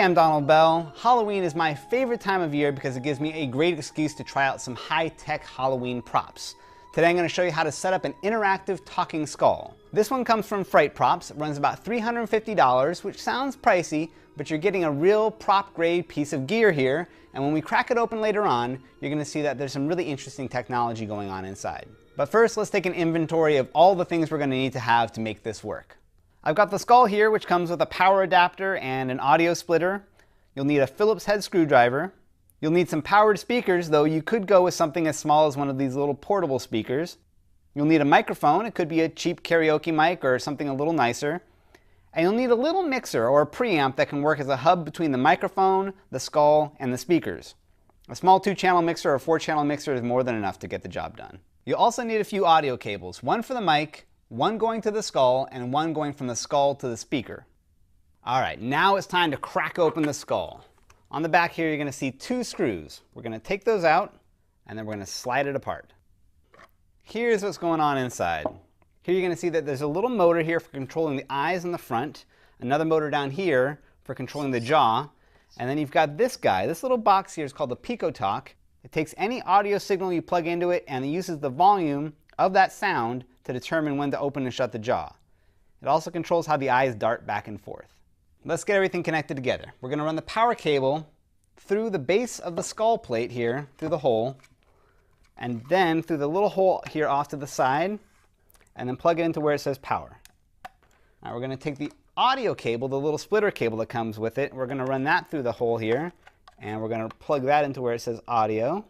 I'm Donald Bell. Halloween is my favorite time of year because it gives me a great excuse to try out some high-tech Halloween props. Today I'm going to show you how to set up an interactive talking skull. This one comes from Fright Props. It runs about $350, which sounds pricey, but you're getting a real prop-grade piece of gear here, and when we crack it open later on, you're going to see that there's some really interesting technology going on inside. But first, let's take an inventory of all the things we're going to need to have to make this work. I've got the skull here, which comes with a power adapter and an audio splitter. You'll need a Phillips head screwdriver. You'll need some powered speakers, though you could go with something as small as one of these little portable speakers. You'll need a microphone. It could be a cheap karaoke mic or something a little nicer. And you'll need a little mixer or a preamp that can work as a hub between the microphone, the skull, and the speakers. A small 2-channel mixer or 4-channel mixer is more than enough to get the job done. You'll also need a few audio cables, one for the mic, one going to the skull, and one going from the skull to the speaker. Alright, now it's time to crack open the skull. On the back here you're going to see 2 screws. We're going to take those out, and then we're going to slide it apart. Here's what's going on inside. Here you're going to see that there's a little motor here for controlling the eyes in the front, another motor down here for controlling the jaw, and then you've got this guy. This little box here is called the Picotalk. It takes any audio signal you plug into it and it uses the volume of that sound to determine when to open and shut the jaw. It also controls how the eyes dart back and forth. Let's get everything connected together. We're going to run the power cable through the base of the skull plate here, through the hole, and then through the little hole here off to the side, and then plug it into where it says power. Now we're going to take the audio cable, the little splitter cable that comes with it, we're going to run that through the hole here, and we're going to plug that into where it says audio.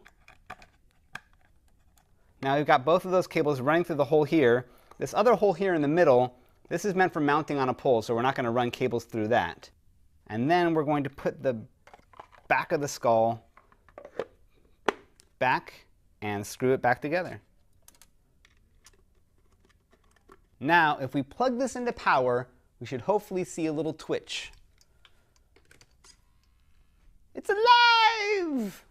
Now we've got both of those cables running through the hole here. This other hole here in the middle, this is meant for mounting on a pole, so we're not going to run cables through that. And then we're going to put the back of the skull back and screw it back together. Now, if we plug this into power, we should hopefully see a little twitch. It's alive!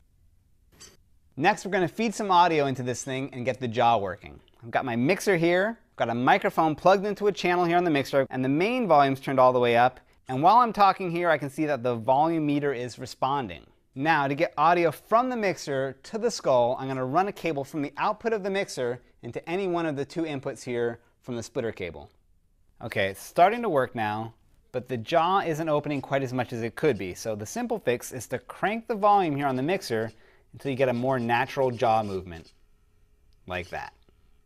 Next, we're going to feed some audio into this thing and get the jaw working. I've got my mixer here, I've got a microphone plugged into a channel here on the mixer, and the main volume's turned all the way up. And while I'm talking here, I can see that the volume meter is responding. Now, to get audio from the mixer to the skull, I'm going to run a cable from the output of the mixer into any one of the 2 inputs here from the splitter cable. Okay, it's starting to work now, but the jaw isn't opening quite as much as it could be. So the simple fix is to crank the volume here on the mixer until you get a more natural jaw movement, like that.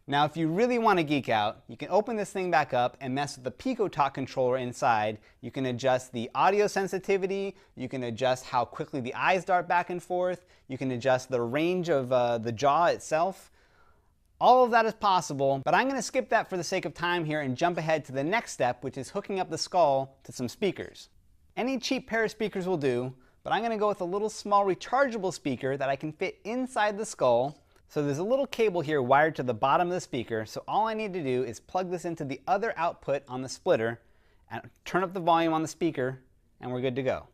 Now, if you really want to geek out, you can open this thing back up and mess with the Picotalk controller inside. You can adjust the audio sensitivity, you can adjust how quickly the eyes dart back and forth, you can adjust the range of the jaw itself. All of that is possible, but I'm going to skip that for the sake of time here and jump ahead to the next step, which is hooking up the skull to some speakers. Any cheap pair of speakers will do, but I'm going to go with a little small rechargeable speaker that I can fit inside the skull. So there's a little cable here wired to the bottom of the speaker, so all I need to do is plug this into the other output on the splitter and turn up the volume on the speaker, and we're good to go.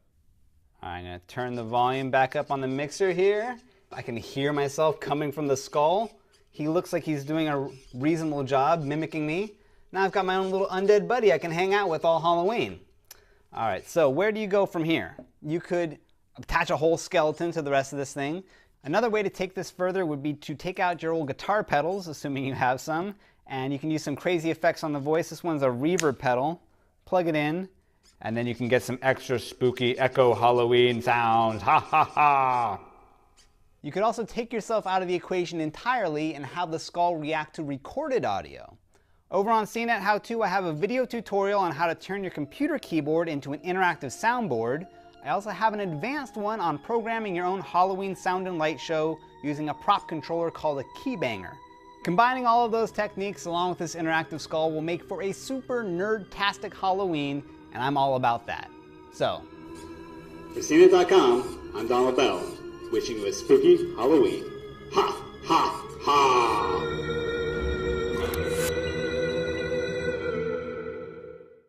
I'm going to turn the volume back up on the mixer here. I can hear myself coming from the skull. He looks like he's doing a reasonable job mimicking me. Now I've got my own little undead buddy I can hang out with all Halloween. Alright, so where do you go from here? You could attach a whole skeleton to the rest of this thing. Another way to take this further would be to take out your old guitar pedals, assuming you have some, and you can use some crazy effects on the voice. This one's a reverb pedal. Plug it in, and then you can get some extra spooky echo Halloween sounds. Ha ha ha! You could also take yourself out of the equation entirely and have the skull react to recorded audio. Over on CNET How To, I have a video tutorial on how to turn your computer keyboard into an interactive soundboard. I also have an advanced one on programming your own Halloween sound and light show using a prop controller called a keybanger. Combining all of those techniques along with this interactive skull will make for a super nerd-tastic Halloween, and I'm all about that. So, for CNET.com, I'm Donald Bell, wishing you a spooky Halloween. Ha ha ha!